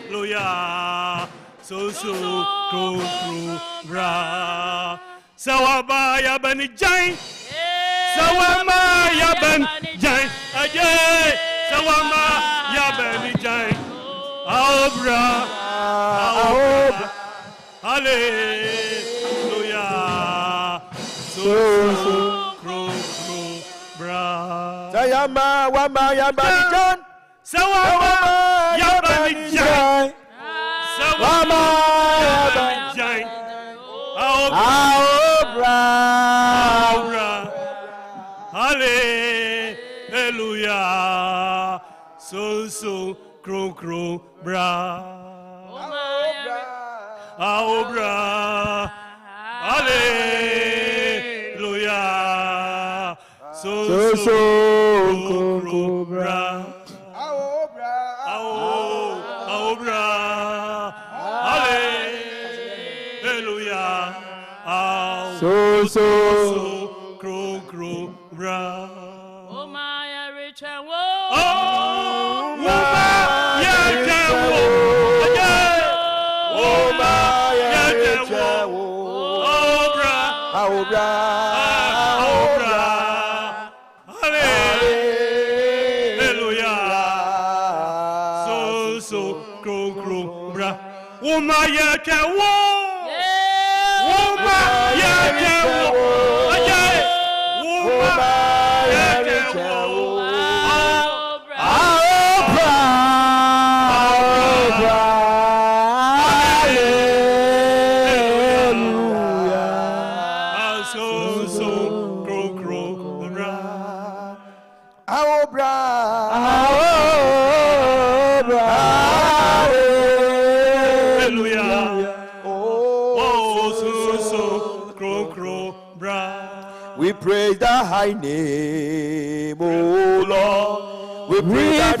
Hallelujah. So kro bra. Sawaba ya banijai. Sawama ya banijai. Ajay. Sawama ya banijai. Aobra. Hallelujah. So kro bra. Sayama wama ya banijai. Sawama ya banijai. Sawama ya banijai. Aobra. Hallelujah. So kro bra. Aobra. Hallelujah. So kro bra. Aobra. Hallelujah. So kro bra. Oh my rich and Oh my yajawo. Oh my yajawo. Aobra. Hallelujah. So kro bra. Oh my yajawo. Oh my yajawo. We praise the high name, oh Lord. We praise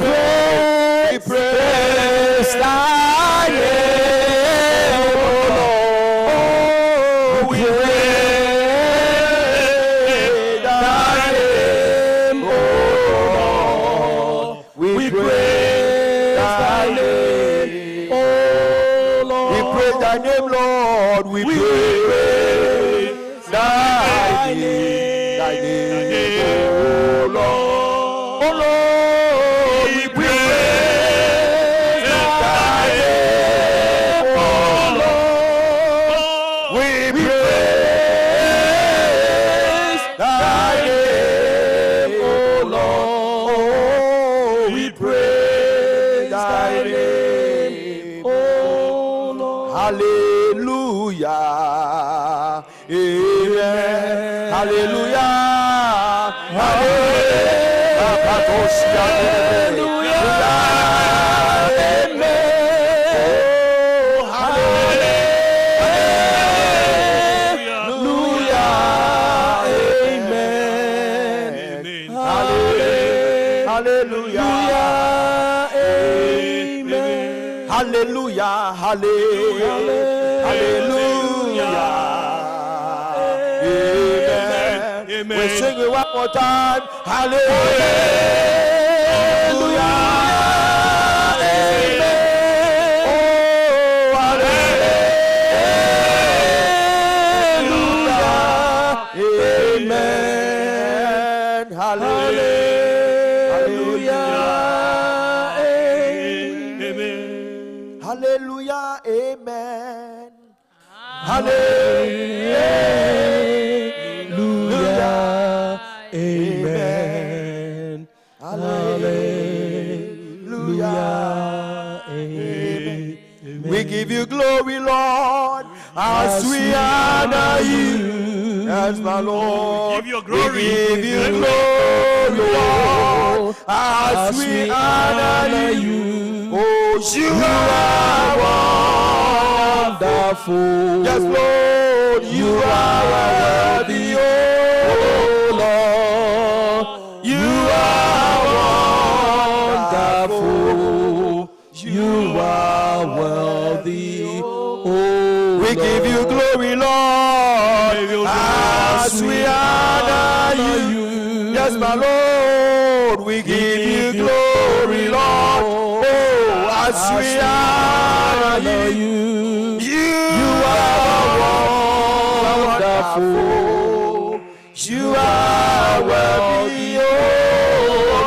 thy name, oh Lord. We praise thy name, oh Lord. We praise thy name, oh Lord. We praise thy name, Lord. We praise thy name. Thy name, oh Lord, oh Lord, we praise thy name, oh Lord, we praise thy name, oh Lord, we praise thy name, oh Lord, hallelujah, amen, hallelujah. Hallelujah, hallelujah. Amen. We sing it one more time. Hallelujah. Amen. Oh, hallelujah. Amen. Hallelujah. Amen. Hallelujah. Amen. Hallelujah. Amen. Hallelujah. Amen. We give you glory, Lord, as we honor you. Yes, my Lord. Give you glory. We give you glory, Lord, as we honor you. Oh, you are wonderful. Yes, Lord, you are worthy, oh Lord. You are wonderful. You are worthy, oh Lord. We give you glory, Lord, as we honor you. Yes, my Lord, we give you glory, Lord. Oh, As we honor you, you are wonderful. You are worthy, oh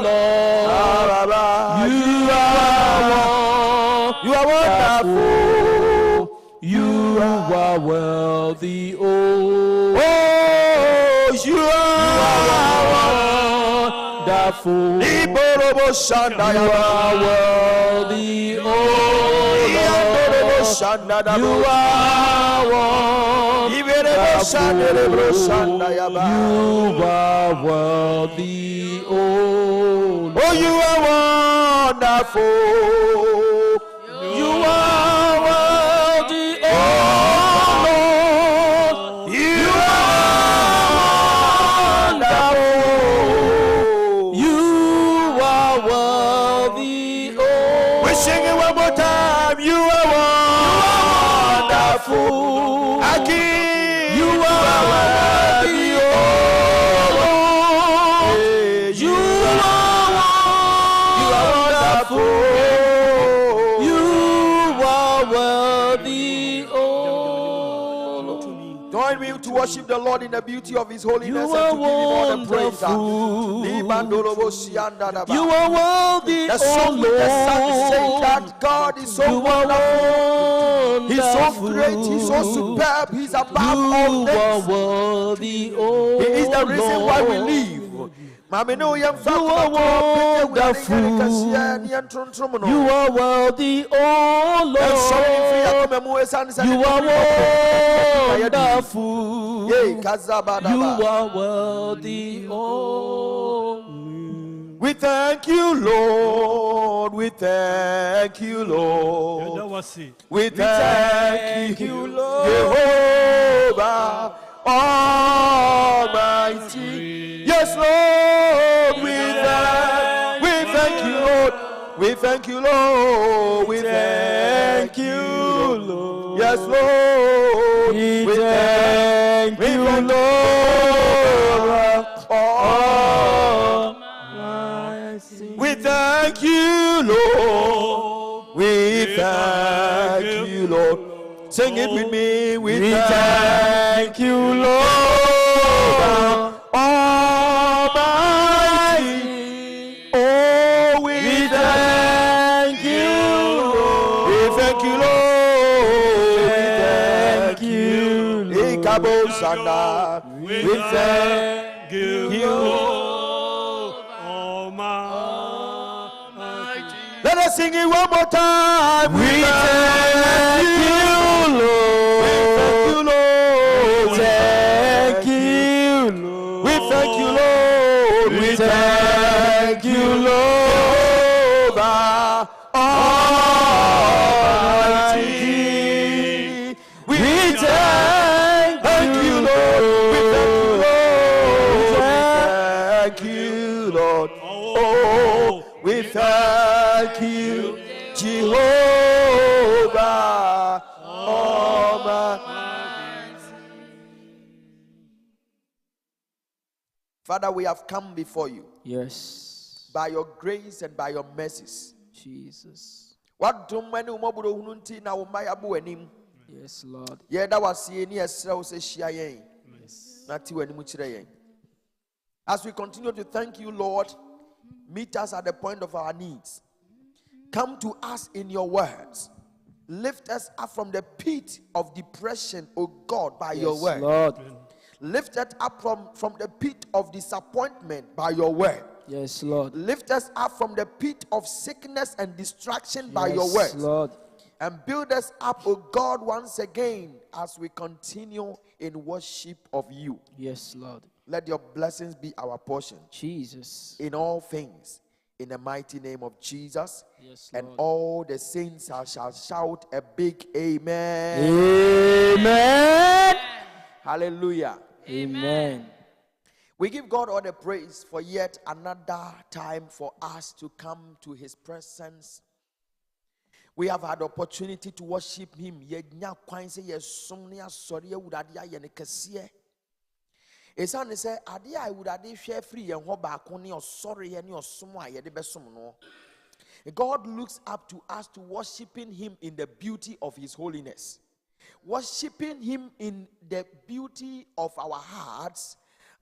Lord. You are wonderful. You are worthy, oh. You are wonderful. You are worthy, oh Lord. You are wonderful. You are worthy, oh Lord. Oh, you are wonderful. You are worthy, oh Lord. You are wonderful. You are worthy, oh. We sing it one more time. You are wonderful. Again, you are worthy, oh Lord. You are wonderful. You are worthy, oh Lord. Join me to worship the Lord in the beauty of His holiness and to give Him all the praise. You are worthy, the song with the sun is saying that God is so wonderful. He's so great. He's so superb. He's above all things. He is the reason why we live. You are wonderful. You are worthy, oh Lord. You are wonderful. You are worthy, oh. We thank you, Lord. We thank you, Lord. We thank you, Lord. Jehovah Almighty. Yes, Lord. We thank you, Lord. We thank you, Lord. We thank you, Lord. Yes, Lord. We thank you, Lord. We thank you, Lord. We thank you, Lord. Sing it with me. We thank you, Lord Almighty. Oh, we thank you, Lord. We thank you, Lord. We thank you, Lord. We thank you, Lord Almighty. Let us sing it one more time. We thank you, Lord. We thank you, Lord. We thank you, Lord. We thank you, Lord Almighty. We thank you, Lord. We thank you, Lord. Oh, we thank you, Jehovah Almighty. Father, we have come before you. Yes. By your grace and by your mercies. Jesus. What do many umobunti na umaya buenim? Yes, Lord. Yeah, that was seeing yes, yes. As we continue to thank you, Lord, meet us at the point of our needs. Come to us in your words. Lift us up from the pit of depression, O God, by your word. Lord. Lift us up from the pit of disappointment by your word. Yes, Lord. Lift us up from the pit of sickness and distraction by your word. Lord. And build us up, O God, once again as we continue in worship of you. Yes, Lord. Let your blessings be our portion. Jesus. In all things. In the mighty name of Jesus. Yes, Lord. And all the saints shall shout a big amen. Amen. Hallelujah. Amen. We give God all the praise for yet another time for us to come to his presence. We have had opportunity to worship him. Esane say ade I would ade hwe free yen ho ba ko ne osore ye ne osom a ye de besom no God looks up to us to worshiping him in the beauty of his holiness, worshiping him in the beauty of our hearts,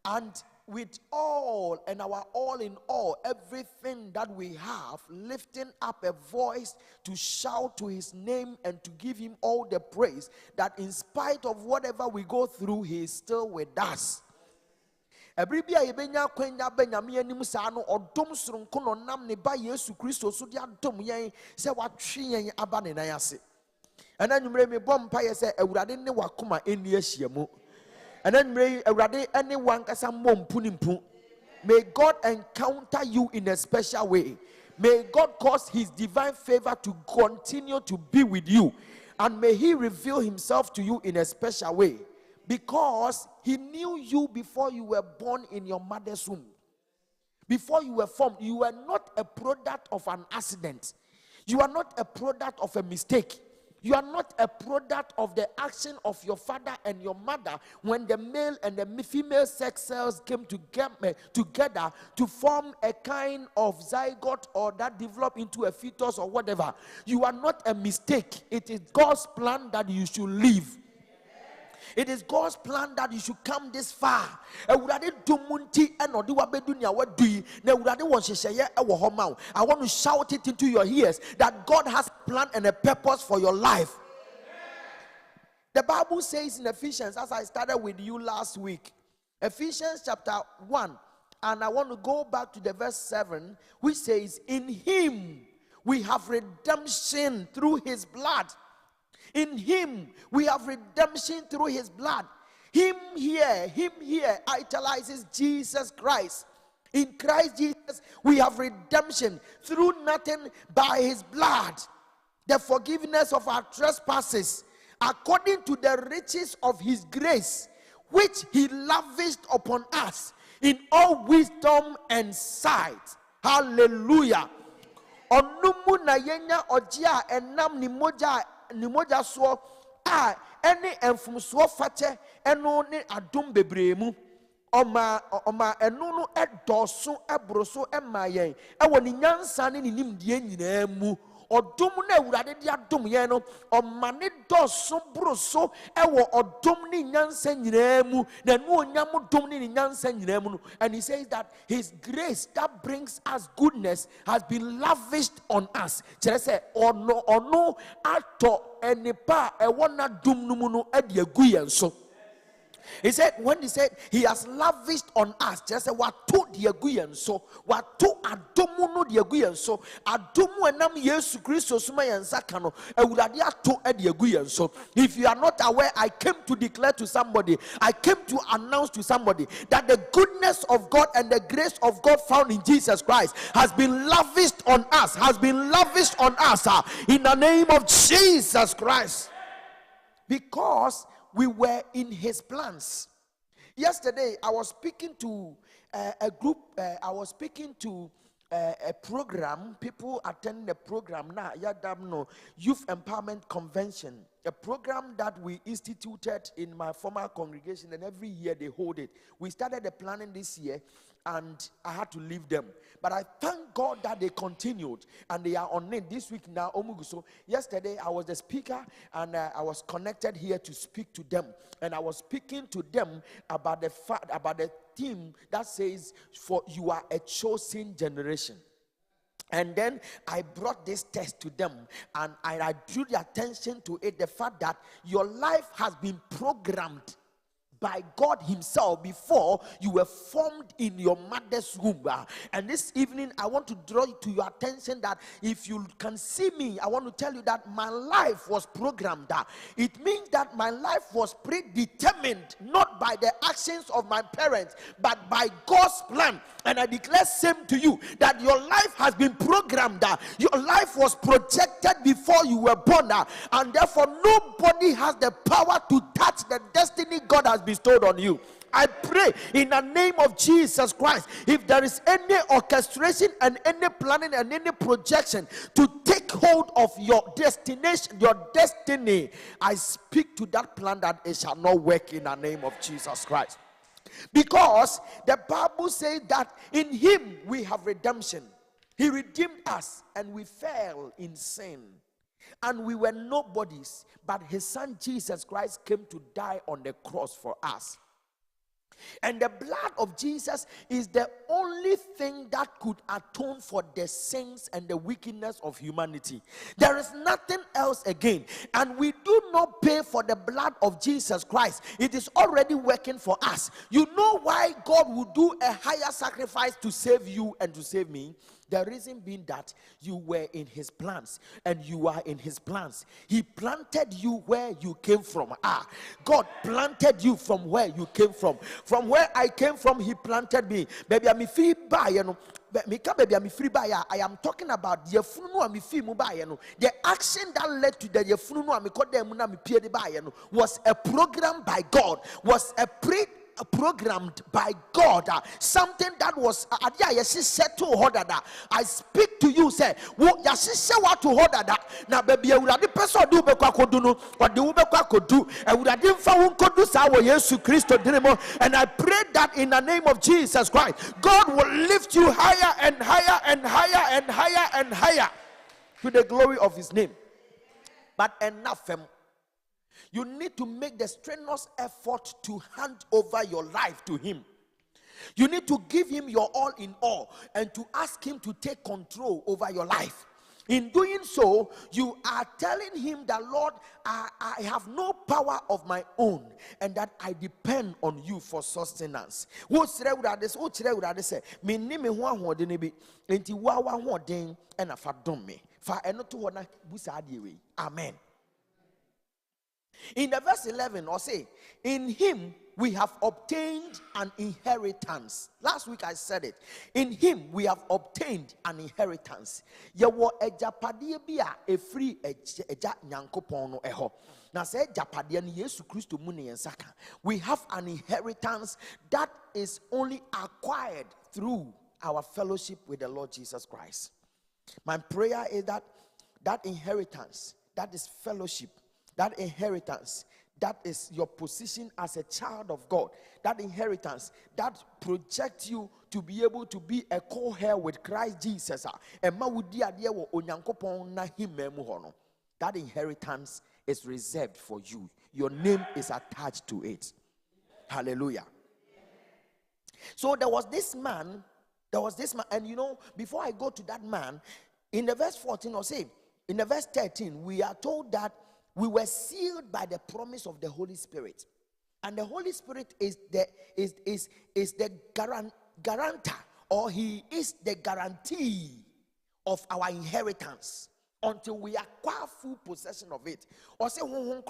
and with all and our all in all, everything that we have, lifting up a voice to shout to his name and to give him all the praise, that in spite of whatever we go through, he is still with us. Ebribia yebenya kwenya benyame anim saa no odom soronko no nam ne ba Yesu Kristo so dia dom yen se watwe yen aba ne nan ase. Ana nwumre me bom pa ye se awurade ne wakoma eni ahyiamu. Ana nwumre awurade ene wankasa mmompu ni mpu. May God encounter you in a special way. May God cause his divine favor to continue to be with you, and may he reveal himself to you in a special way, because he knew you before you were born in your mother's womb. Before you were formed, you were not a product of an accident. You are not a product of a mistake. You are not a product of the action of your father and your mother when the male and the female sex cells came together to form a kind of zygote or that developed into a fetus or whatever. You are not a mistake. It is God's plan that you should live. It is God's plan that you should come this far. I want to shout it into your ears that God has a plan and a purpose for your life. The Bible says in Ephesians, as I started with you last week, Ephesians chapter 1, and I want to go back to the verse 7, which says, in him we have redemption through his blood. In him we have redemption through his blood. Him here itemizes Jesus Christ. In Christ Jesus we have redemption through nothing by his blood, the forgiveness of our trespasses, according to the riches of his grace, which he lavished upon us in all wisdom and sight. Hallelujah. Onumu na yenya ojia enam ni moja so any enfumso fache eno ne adom bebremu oma eno no edoso ebroso emayen ewo ni nyansa ne nimdie nyina mu odom na awurade dia dom yen no oma ne doso broso ewo odom ne nyansa nyina mu na nu onyam dom ne nyansa nyina mu no. And he says that his grace that brings us goodness has been lavished on us. Chere se ono ato enipa ewo na dom no mu no ade agu yen so. He said, when he said he has lavished on us, just say what to the aguyan so, what to adomu no the aguyan so, adomu enam Yesu Christo sumayan sakano, ewuradia to the aguyan so. If you are not aware, I came to declare to somebody, I came to announce to somebody that the goodness of God and the grace of God found in Jesus Christ has been lavished on us, in the name of Jesus Christ, because we were in his plans. Yesterday, I was speaking to a group, I was speaking to a program, people attending the program now, Youth Empowerment Convention, a program that we instituted in my former congregation, and every year they hold it. We started the planning this year, and I had to leave them. But I thank God that they continued, and they are on it this week now. So yesterday I was the speaker, and I was connected here to speak to them, and I was speaking to them about the fact, about the theme that says, "For you are a chosen generation." And then I brought this text to them, and I drew the attention to it, the fact that your life has been programmed by God himself before you were formed in your mother's womb. And this evening I want to draw to your attention that if you can see me, I want to tell you that my life was programmed. It means that my life was predetermined, not by the actions of my parents, but by God's plan. And I declare same to you, that your life has been programmed. Your life was projected before you were born, and therefore nobody has the power to touch the destiny God has bestowed on you. I pray in the name of Jesus Christ, if there is any orchestration and any planning and any projection to take hold of your destination, your destiny, I speak to that plan that it shall not work in the name of Jesus Christ. Because the Bible says that in him we have redemption. He redeemed us, and we fell in sin. And we were nobodies, but his son Jesus Christ came to die on the cross for us. And the blood of Jesus is the only thing that could atone for the sins and the wickedness of humanity. There is nothing else again. And we do not pay for the blood of Jesus Christ. It is already working for us. You know why God would do a higher sacrifice to save you and to save me? The reason being that you were in his plans and you are in his plans. He planted you where you came from. God planted you from where you came from. From where I came from, he planted me. Baby, I'm free by you know. I am talking about the action that led to the was a program by God, was a programmed by God, something that was said to order that I speak to you. Say, what to order that now, baby, I would have the person do what the Ubeka could do. I would have found could do so. Yes, Christ, and I pray that in the name of Jesus Christ, God will lift you higher and higher and higher and higher and higher to the glory of his name. But enough. You need to make the strenuous effort to hand over your life to him. You need to give him your all in all and to ask him to take control over your life. In doing so, you are telling him that, Lord, I have no power of my own and that I depend on you for sustenance. Amen. In the verse 11, or say, in him we have obtained an inheritance. Last week I said it. In him we have obtained an inheritance. Yawo ejapadie bia efri eja nyankopon no eho. Na say ejapadie ni Yesu Kristo mu ne yensaka. We have an inheritance that is only acquired through our fellowship with the Lord Jesus Christ. My prayer is that that inheritance, that is fellowship, that inheritance, that is your position as a child of God. That inheritance that projects you to be able to be a co-heir with Christ Jesus. That inheritance is reserved for you. Your name is attached to it. Hallelujah. So there was this man, and you know, before I go to that man, in the verse 14 or say, in the verse 13, we are told that we were sealed by the promise of the Holy Spirit. And the Holy Spirit is the guarantor, or he is the guarantee of our inheritance until we acquire full possession of it. Or say, and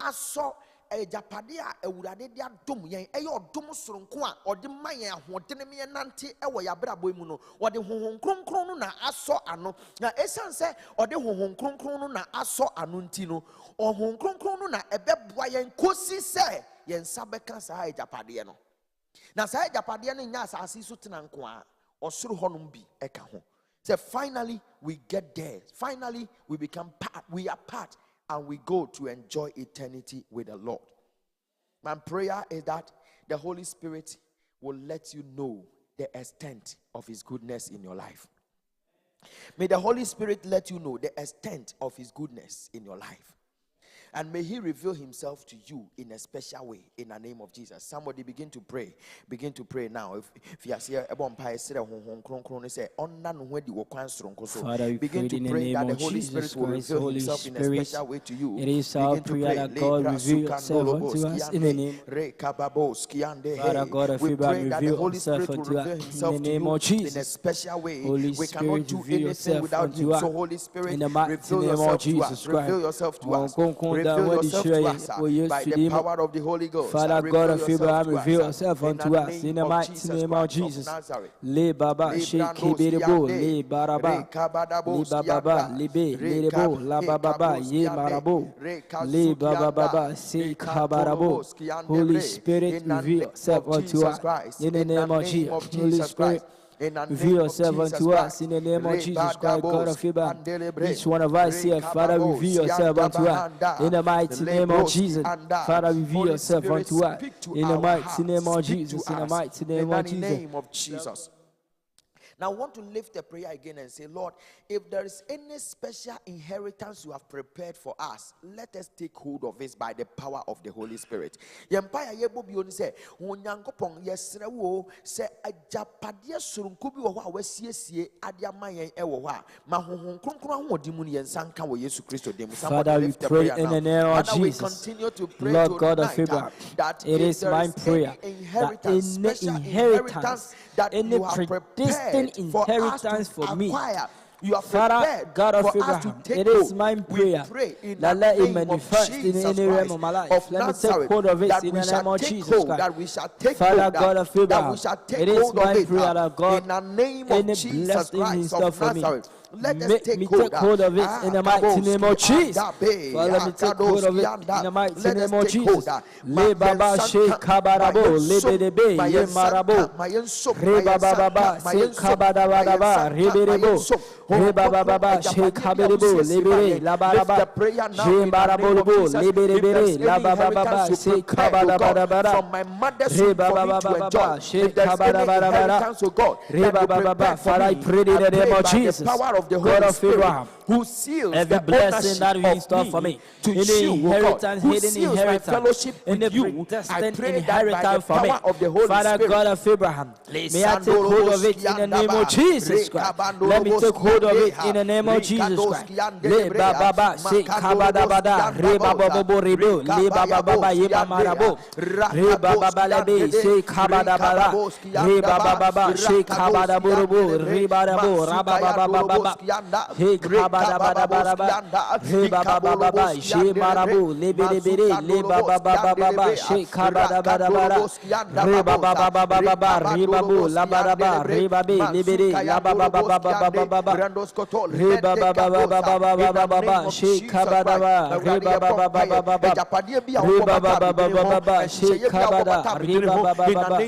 aso japadia ewurade dia dom yen odom soronko a ode mayen ahodene me nante ewo yabrabo mu no ode honhon kronkron no na aso ano na esan se ode honhon kronkron no na aso ano nti no honhon kronkron no na ebeboa yen kosi se yen sabeka sa japade no na sa japade no nya asase so tena nko a osoro honom bi eka ho. So finally we get there, finally we become part, we are part, and we go to enjoy eternity with the Lord. My prayer is that the Holy Spirit will let you know the extent of his goodness in your life. May the Holy Spirit let you know the extent of his goodness in your life. And may he reveal himself to you in a special way in the name of Jesus. Somebody begin to pray. Begin to pray now. If you are here, Father, begin to pray that the Holy Spirit will reveal himself in a special way to you. It is our prayer that God reveal yourself unto us in the name. Father God, we pray that the Holy Spirit will reveal himself to you in a special way. We cannot do anything without him. So Holy Spirit, reveal yourself to us. Reveal yourself to us. Reveal yourself to us by the power of the Holy Ghost. Father God of Abraham, reveal yourself unto us in the mighty name of Jesus. Le Baba, Shake Berebo, Le Baraba, Le Baba, Libe, Lerebo, La Baba, Ye Marabo, Le Baba, Se Kabarabo. Holy Spirit, reveal yourself unto us in the name of Jesus. Holy Spirit, Reveal yourself unto us in the name of Jesus Christ, God of Abraham. Each one of us here, Father, reveal yourself unto us in the mighty name of Jesus. Father, reveal yourself unto us in the mighty name of Jesus. In the mighty name of Jesus. Now I want to lift a prayer again and say, Lord, if there is any special inheritance you have prepared for us, let us take hold of it by the power of the Holy Spirit. Yempaya yebo bi oni se onyankopon yesre wo se ajapade surunku bi wo ho a wasiesie ade amayen e wo ho a ma honhon kronkron ahodi mu ne yensanka wo Yesu Kristo dem. Father, we pray in the name of Jesus. Lord God of Abraham, it is my prayer that any inheritance, any predestined inheritance for me, Father, God of Abraham, it is my prayer that let it manifest in any realm of my life. Let me take hold of it in the name of Jesus Christ. Father, God of Abraham, it is my prayer that God, any blessing in store for me, let me take hold of it in the mighty name of Jesus. Father, let me take hold of it in the mighty name of Jesus. Le baba she kabarabo, le bedebe, ye marabo, re baba baba, se kabadabadaba, reberebo, re baba baba, she kaberebo, lebere, la baraba, je marabo, lebere, la baba baba, se kabadabadabada, re baba baba, she kabadabadabada, re baba baba. Father, I pray in the name of Jesus, of the God of Abraham, who seals every blessing that we install for me, any inheritance, hidden inheritance, any predestined inheritance for me, Father God of Abraham, may I take hold of it in the name of Jesus Christ. Let me take hold of it in the name of Jesus Christ. Le baba se kabadabada, re baba bobo rebo, le baba baba yema marabo, re baba lebe se kabadabada, re baba baba se kabadaborobo, re baba rababa baba, he kabadabadabada, he baba baba, she marabu, lebere, le baba baba, she kabadabadabada, re baba baba, re babu, la baraba, re babe, lebere, la baba baba, re baba baba, she kabadaba, re baba baba, she kabada, re baba.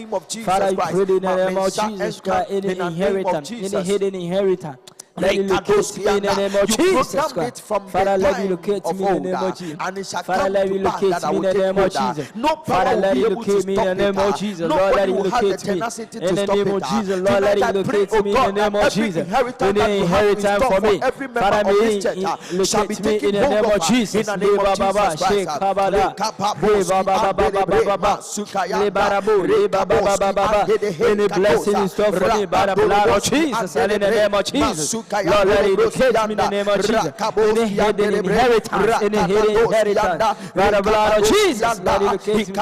Father, I pray in the name of Jesus Christ, any inheritance, any hidden inheritance, let it locate me in the name of Jesus Christ. Father, let it locate me in the name of Jesus. Father, let it locate me in the name of Jesus. Father, let it locate me in the name of Jesus. Lord, let it locate me in the name of Jesus. Lord, let it locate me in the name of Jesus. Any inheritance for me, Father, may it locate me in the name of Jesus. Leba baba, shake kabada, leba baba, lebarabu, leba baba. Any blessing in store for me by the blood of Jesus and in the name of Jesus. Lord, let it locate me in the name of Jesus. Any hidden inheritance, any hidden inheritance, by the blood of Jesus, let it locate me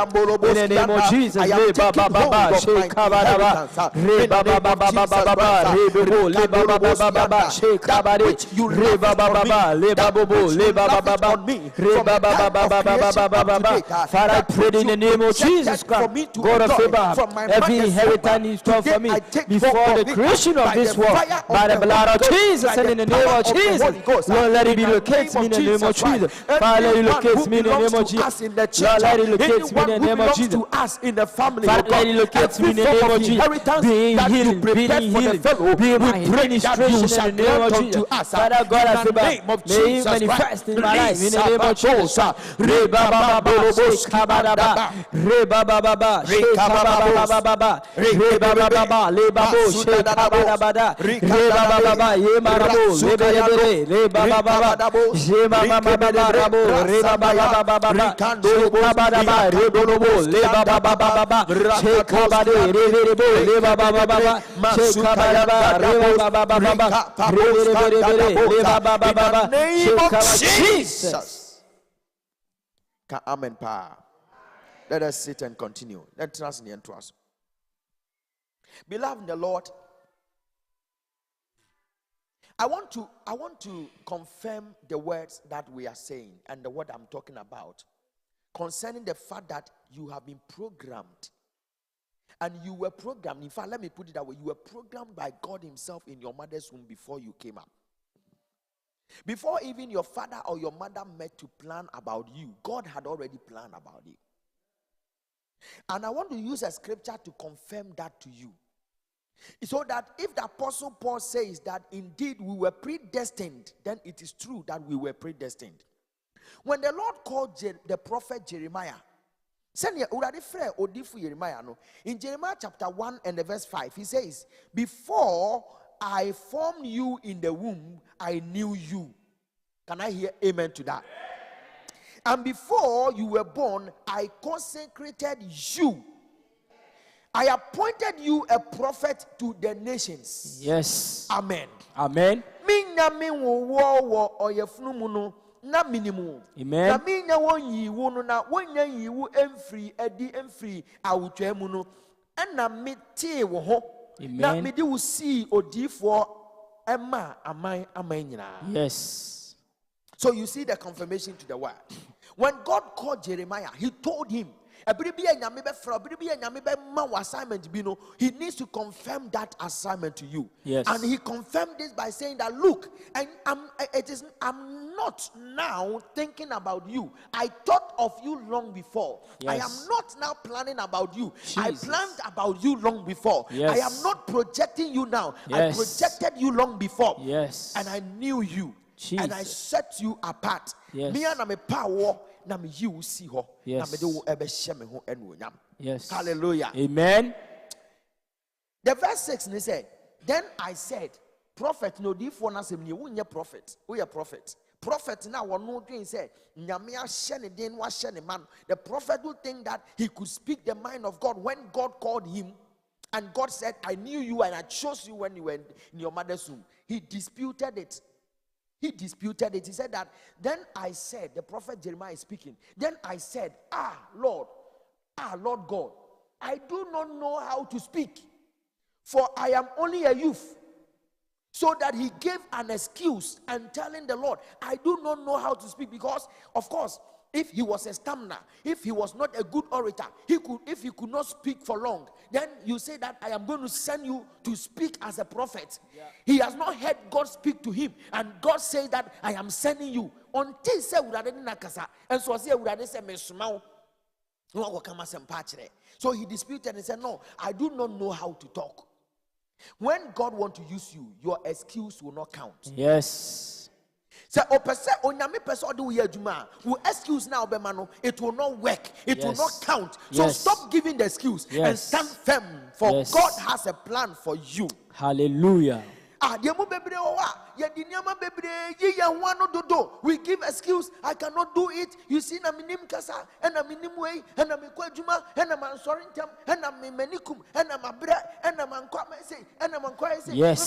in the name of Jesus. Le baba baba, shake kabada, re baba baba, re bobo, le baba baba, shake kabada, re baba baba, le babo, le baba baba, re baba baba. Father, I pray in the name of Jesus Christ, God of Abraham, every inheritance in store for me before the creation of this world, by the blood of Jesus and in the name of Jesus. Lord, let it be locate me in the name of Jesus. Father, let it locate me in the name of Jesus. Lord, let it locate me in the name of Jesus. Father, let it locate me in the name of Jesus. Being healed, being my administration in the name of Jesus. Father God, I feel bad. May you manifest in my life in the name of Jesus. Re baba baba, shake kabada, re baba baba, shake kabada, re baba baba, le babo, shake kabada, re baba baba, ye marabo, lebere, re baba baba, ye mama baba rabo, re baba baba, shake kabada, re bobo, le baba baba, shake kabade, re bo, le baba baba, shake kabada, re baba baba, re baba, shake kabada, Jesus. Amen. Let us sit and continue. Let us near to us. Beloved in the Lord, I want to confirm the words that we are saying and the word I'm talking about concerning the fact that you have been programmed. And you were programmed. In fact, let me put it that way. You were programmed by God Himself in your mother's womb before you came up. Before even your father or your mother met to plan about you, God had already planned about you. And I want to use a scripture to confirm that to you. So that if the Apostle Paul says that indeed we were predestined, then it is true that we were predestined. When the Lord called the prophet Jeremiah, in Jeremiah chapter 1 and the verse 5, he says, before I formed you in the womb, I knew you. Can I hear amen to that? And before you were born, I consecrated you. I appointed you a prophet to the nations. Yes. Amen. Amen. Amen. Yes. So you see the confirmation to the word. When God called Jeremiah, he told him, he needs to confirm that assignment to you. Yes. And he confirmed this by saying that, look, and I'm not now thinking about you. I thought of you long before. Yes. I am not now planning about you. Jesus. I planned about you long before. Yes. I am not projecting you now. Yes. I projected you long before. Yes. And I knew you. Jesus. And I set you apart. Yes. Me and I'm a power. Yes. Yes. Hallelujah. Amen. The verse 6 they said, then I said, prophet no di for na sem ni wo prophet. We are prophet. Prophet now one no doing say nyame ahye ne den wa hye ne man. The prophet would think that he could speak the mind of God when God called him. And God said, I knew you and I chose you when you were in your mother's womb. He disputed it. He disputed it. He said that, then I said, the prophet Jeremiah is speaking. Then I said, Lord God, I do not know how to speak, for I am only a youth. So that he gave an excuse and telling the Lord, I do not know how to speak, because, of course, if he was a stammerer, if he was not a good orator, if he could not speak for long, then you say that I am going to send you to speak as a prophet. Yeah. He has not heard God speak to him, and God says that I am sending you. Until say and so so he disputed and said, no, I do not know how to talk. When God wants to use you, your excuse will not count. Yes. So excuse now, it will not work. It will not count. So stop giving the excuse and stand firm, for God has a plan for you. Hallelujah. We give excuse. I cannot do it. You see, na minim kasa, and na minim way, and na mikwa juma, and na man sorintam, and na menikum, and na mabre, and na man kwa say, and na man kwa say, yes.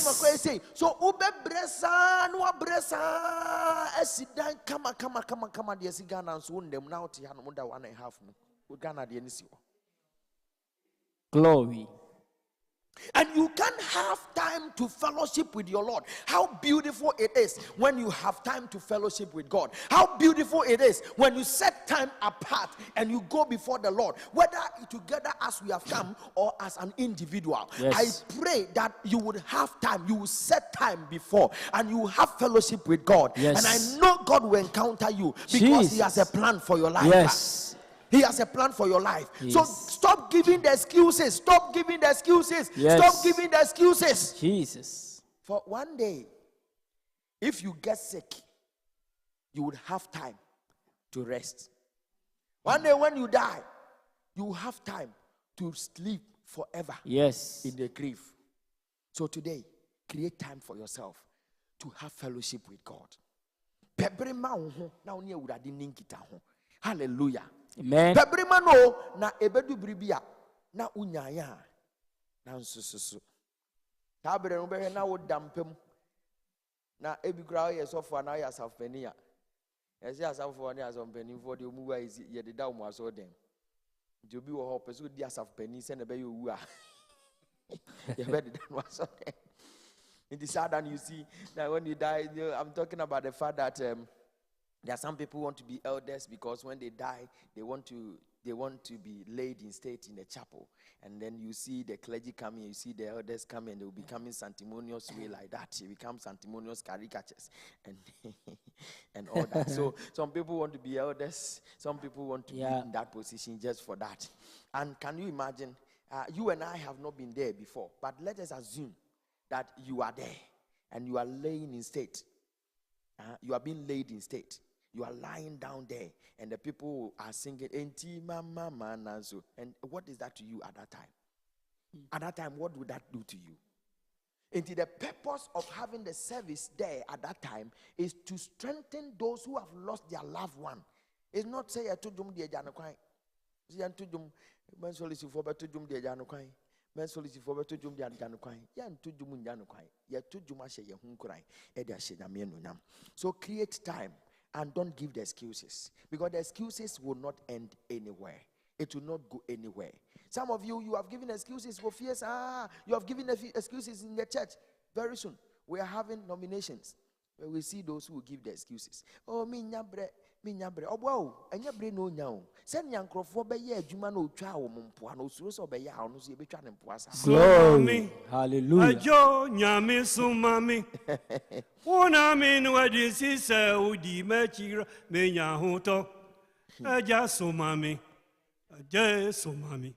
So ube bresa, no bresa, esidan kama the sigana and so them now to have 1.5. Ugana the NCO. Glory. And you can't have time to fellowship with your Lord. How beautiful it is when you have time to fellowship with God. How beautiful it is when you set time apart and you go before the Lord, whether together as we have come or as an individual. Yes. I pray that you would have time, you will set time before, and you will have fellowship with God. Yes. And I know God will encounter you because He has a plan for your life. Yes. He has a plan for your life. Yes. So stop giving the excuses. Stop giving the excuses. Yes. Stop giving the excuses. Jesus. For one day, if you get sick, you would have time to rest. One day when you die, you will have time to sleep forever. Yes. In the grave. So today, create time for yourself to have fellowship with God. Hallelujah. Amen. Pebrimano na ebedu bribia na unyaya na nsususu. Tabere no be na wo dampem na ebikura ye sofo na ya safpenia. Ese asafo ne asompeni for de omuwa ye de da omu aso den. Nti obi wo ho peso di asafpeni se na be ye owu a. Ye be de da aso den. It is sad, and you see that when you die, I'm talking about the fact that there are some people who want to be elders because when they die, they want to be laid in state in the chapel. And then you see the clergy coming, you see the elders coming, and they will be coming sanctimonious way like that. They become sanctimonious caricatures and and all that. So some people want to be elders, some people want to be in that position just for that. And can you imagine you and I have not been there before, but let us assume that you are there and you are laying in state. You are being laid in state. You are lying down there, and the people are singing, "Enti mama mananzo." And what is that to you at that time? At that time, what would that do to you? And the purpose of having the service there at that time is to strengthen those who have lost their loved one. It's not say to jum de jana kwai. Yan to jum men solisi for beto jum de jana kwai. Men solisi for beto jum de jana kwai. Yan to jum jana kwai. Ya to jum ashe ye hun krai. E de ashe na me no nyam. So create time and don't give the excuses, because the excuses will not end anywhere. It will not go anywhere. Some of you have given excuses for fears. You have given excuses in the church. Very soon, we are having nominations. Where we see those who give the excuses. Oh, me nyabre. Oh, wow. And nyabre no nyao. Send yankrofo be ye adwuma no twa wo mpoa no suro so be ye ha no so ye betwa ne mpoa sa. Glory. Hallelujah. Ajo nyame sumami. Wona me no adisi se odi machira me nya hoto. Aja sumami. Aje sumami.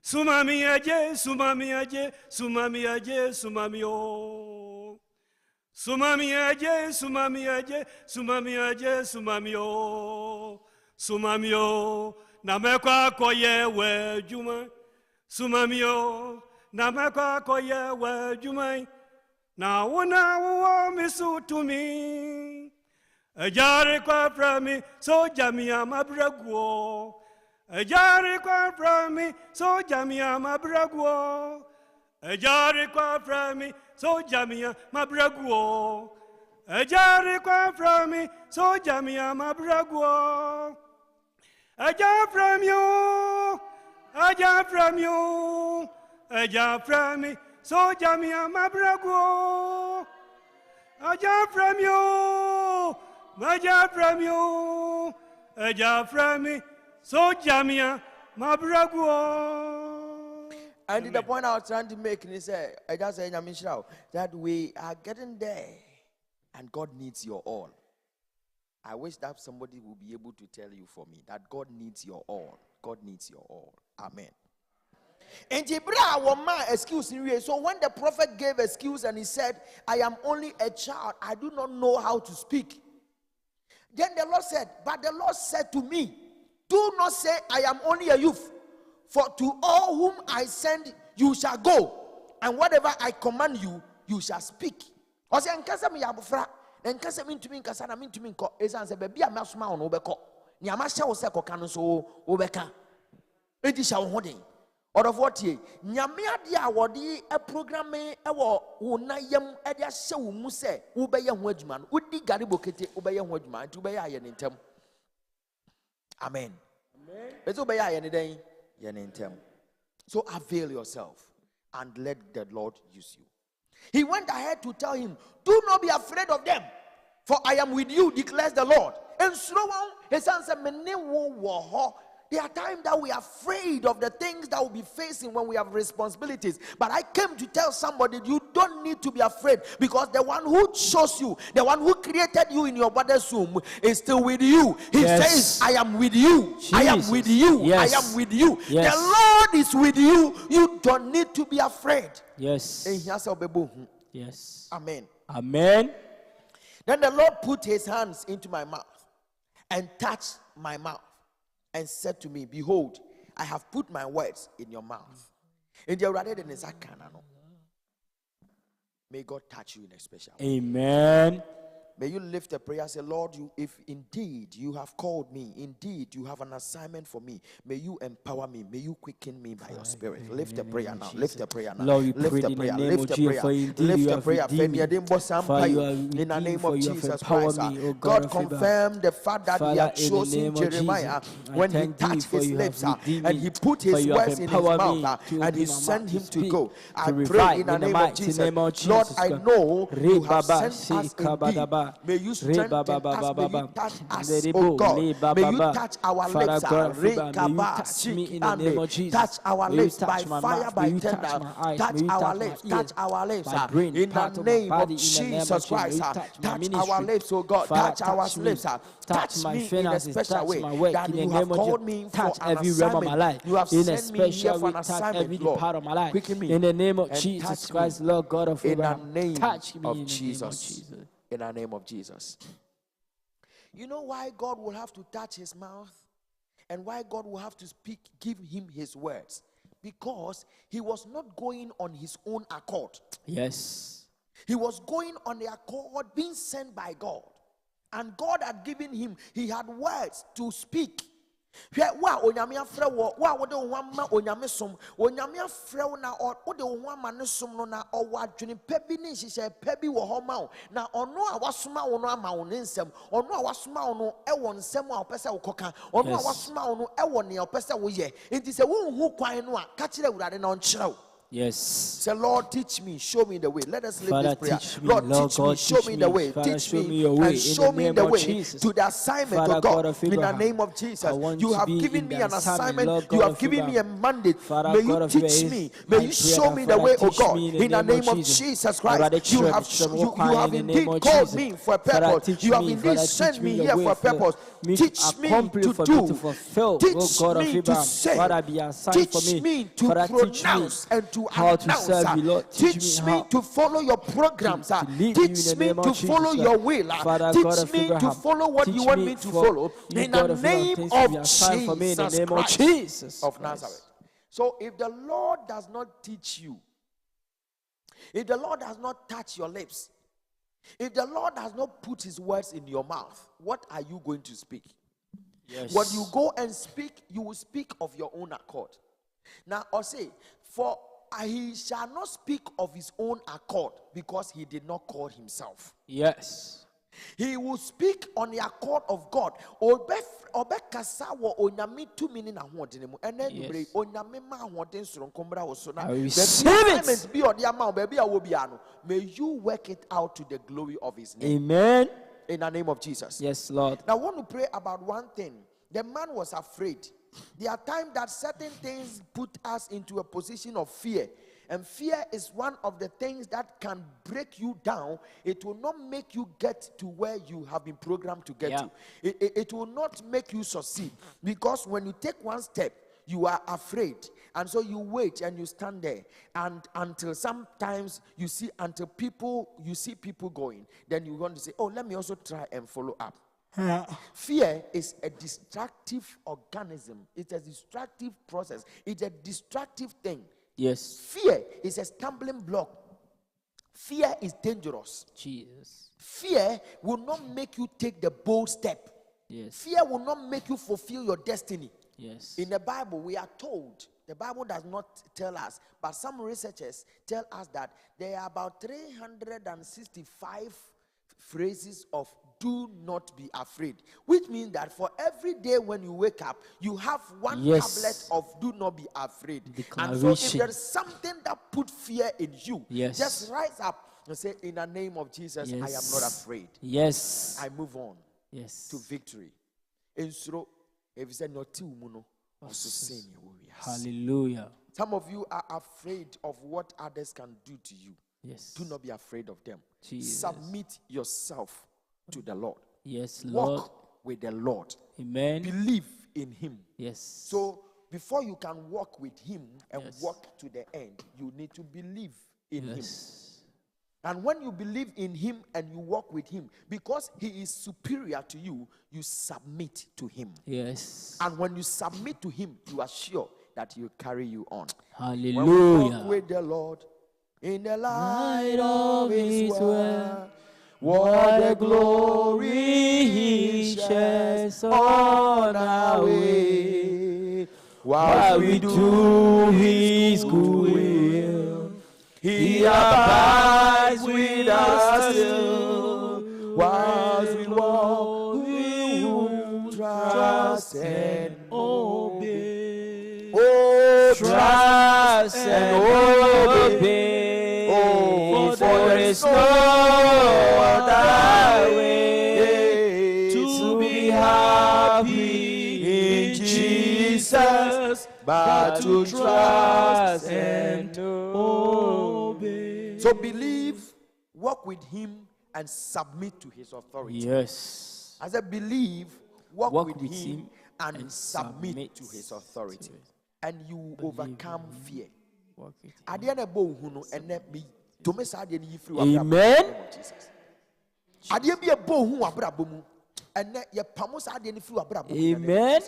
Sumami aje, sumami aje, sumami aje, sumami o. Sumami aje, sumami aje, sumami aje, sumami o. Sumami o, na mekwa koye we juma. Sumami o, na mekwa koye we juma. Na wona wo misu to me. Ajare kwa frami, so jamia mabragwo. Ajari kwa frami, so jamia mabragwo. Ajari kwa frami, so jamia mabragwo. Ajari kwa frami, so jamia mabragwo. Aja from you, aja from you, aja from me, so jamia mabragwo. Aja from you, aja from you, aja from me. So jamia mabragwo. And the point I was trying to make is I just say that we are getting there, and God needs your all. I wish that somebody will be able to tell you for me that God needs your all. God needs your all. Amen. And excuse me. So when the prophet gave excuse and he said, "I am only a child, I do not know how to speak," then the Lord said, "But the Lord said to me, do not say I am only a youth, for to all whom I send you shall go, and whatever I command you, you shall speak." I say, "Nkasa mi yabufra, nkasa mi ntumi nkasa na mi ntumi nko." Esan se bebi amasoma ono obeko. Ni amasha wo se koka no so obeka. Edi sha wo hoden. Of what ye? Nyame ade a wode a program e wo wo na yam ade ahye wo mu se wo be ye ho adwuma no. Udi gari bokete wo be ye ho adwuma, nti wo be ye aye ne ntem. Amen. Amen. So avail yourself and let the Lord use you. He went ahead to tell him, "Do not be afraid of them, for I am with you, declares the Lord." And so on, his answer, there are times that we are afraid of the things that we'll be facing when we have responsibilities. But I came to tell somebody, you don't need to be afraid, because the one who chose you, the one who created you in your mother's womb, is still with you. He says, "I am with you. Jesus. I am with you. Yes. I am with you." Yes. The Lord is with you. You don't need to be afraid. Yes. Yes. Amen. Amen. Then the Lord put his hands into my mouth and touched my mouth and said to me, "Behold, I have put my words in your mouth." And you rather than may God touch you in a special way. Amen. May you lift a prayer and say, "Lord, if indeed you have called me, indeed you have an assignment for me, may you empower me, may you quicken me by your spirit." Lift a prayer now. Lift a prayer now. Lord, lift a prayer. Lift a prayer. Lift a prayer. In the name of Jesus Christ, God confirmed the fact that He had chosen Jeremiah when He touched his lips and He put His words in his mouth and He sent him to go. I pray in the name of Jesus, Lord, I know you have sent us indeed May you strengthen us. May you touch us, oh God. May you touch our lips. Touch me in the name of Jesus. Touch our lips by touch my fire, mouth. by May you touch tender. my eyes. Touch May you our touch lips. my Touch ears, our lips. my brain, In the part of my name of body, in the name of Jesus Jesus. May Christ. you touch my Touch ministry. our lips, oh God. Father, Touch our touch me. lips. Touch my me in a finances, special touch way. my work That in the you name have of called Jesus. me for Touch an every realm of my assignment. life You have in a sent me here special for way. an Touch assignment, every Lord. part of my life Quicken me in the name of and Jesus touch Christ, me. Lord God of In the Abraham. name Touch me of in the name of Jesus. Jesus. In the name of Jesus. You know why God will have to touch his mouth? And why God will have to speak, give him his words? Because he was not going on his own accord. Yes. He was going on the accord, being sent by God. And God had given him, he had words to speak. Wa onyame afrɛ wo wa wo de wo ma onyame som onyame afrɛ wo na wo de wo ama ne som no na ɔwɔ adwene pa bi ne hyehyɛ pa bi wɔ hɔ ma wo na ɔno a wasoma wo no ama wo ne nsɛm ɔno a wasoma wo no ɛwɔ nsɛm a ɔpɛ sɛ wokɔka ɔno a wasoma wo no ɛwɔ nea ɔpɛ sɛ woyɛ enti sɛ wonhu kwan no a ka kyerɛ Awurade na ɔnkyerɛ wo. Yes. Say, Lord, teach me, show me the way. Let us live Father, this prayer. teach me, Lord, Lord teach God, me, show me the way. Father, Teach show me me your way and show in the me name the of way Jesus. to the assignment Father, of God. God of In the Abraham, name of Jesus, I want you to have be given in me the an assignment. Lord You God have of given me a Abraham. mandate. Father, May God you of teach Abraham, me. I May pray you show that, me the Father, way, oh teach God. me In the name of Jesus. Jesus Father, Christ, you have you have in the name indeed of called Jesus. me for a Father, purpose. teach You have me, indeed Father, sent teach me me the here way for a for purpose. me to Teach me accomplish, to for me to do. fulfill, oh Teach God of me to Abraham. say. Father, be assigned for Teach me. me to Father, teach me pronounce and to how to announce. serve you, Lord. Teach me to follow your programs. to lead you in Teach the me name of to Jesus, follow Lord. your will. Father, God Teach of me to Abraham, follow what you teach want me me to for follow. you, In the God of Abraham, name things to be of assigned for me in the Jesus name of Christ Jesus of Christ. Nazareth. So if the Lord does not teach you, if the Lord does not touch your lips, if the Lord does not put his words in your mouth, what are you going to speak? Yes. When you go and speak, you will speak of your own accord. Now, I'll say, for he shall not speak of his own accord because he did not call himself. Yes. He will speak on the accord of God. Yes. I receive it. May you work it out to the glory of his name. Amen. In the name of Jesus. Yes, Lord. Now I want to pray about one thing. The man was afraid. There are times that certain things put us into a position of fear. And fear is one of the things that can break you down. It will not make you get to where you have been programmed to get to. It will not make you succeed. Because when you take one step, you are afraid. And so you wait and you stand there. And until sometimes you see people going. Then you want to say, oh, let me also try and follow up. Fear is a destructive organism. It's a destructive process. It's a destructive thing. Yes. Fear is a stumbling block. Fear is dangerous. Jesus. Fear will not make you take the bold step. Yes. Fear will not make you fulfill your destiny. Yes. In the Bible, we are told, the Bible does not tell us, but some researchers tell us that there are about 365 phrases of do not be afraid, which means that for every day when you wake up, you have one tablet of do not be afraid. And so if there is something that put fear in you, just rise up and say, in the name of Jesus, I am not afraid. Yes. I move on to victory. Hallelujah. Some of you are afraid of what others can do to you. Yes. Do not be afraid of them. Jesus. Submit yourself to the Lord. Yes, Lord. Walk with the Lord. Amen. Believe in him. Yes. So before you can walk with him and walk to the end, you need to believe in him. And when you believe in him and you walk with him, because he is superior to you, you submit to him. Yes. And when you submit to him, you are sure that he will carry you on. Hallelujah. When we walk with the Lord in the light of his word, what a glory he shares on our way. While we do his good will, he abides with us still. While we walk, we will trust and obey. Oh, trust and obey. Oh, for there is no other way. but to trust and obey. So believe, walk with him, and submit to his authority. Yes. I said, believe, walk with him, and submit to his authority. And you overcome fear. Amen. Amen.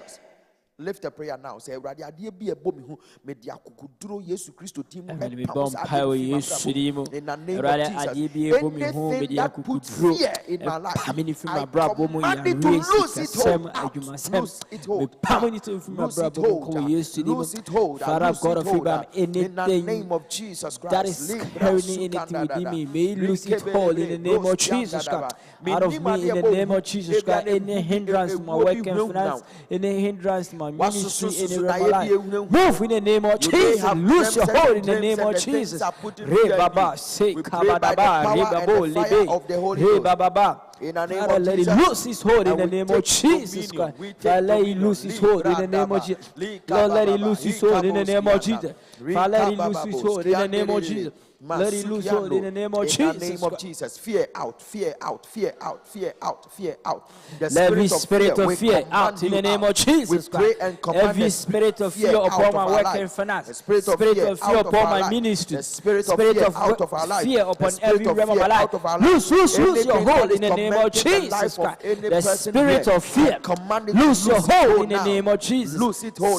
Lift a prayer now. Say, Radia be a bomb media kukudro Yesu Christo team in the name of Jesus. Anything that puts fear in my life, I command it to lose its hold out. Lose it hold. Lose it hold. Father God of Abraham, in the name of Jesus Christ, that is carrying anything within me, may you lose it hold in the name of Jesus Christ. Out of me, in the name of Jesus Christ, any hindrance to my work and finance, any hindrance to my ministry, any life, move in the name of Jesus. Lose your hold in the name of Jesus. Re Baba, say Kabadaba, Re Babo, Libe, Re Baba. Father, let it lose his hold in the name of Jesus Christ. Father, let it lose his hold in the name of Jesus. Lord, let it lose his hold in the name of Jesus. Father, let it lose his hold in the name of Jesus. Let it lose hold in the name of Jesus. In the name of Jesus. Fear out, fear out, fear out, fear out, fear out. Every spirit of fear out in the name of Jesus Christ. Every spirit of fear upon my work and finance. Spirit of fear upon my ministry. Spirit of fear upon every realm of my life. Lose your hold in the name of Jesus Christ. The spirit of fear, lose your hold in the name of Jesus.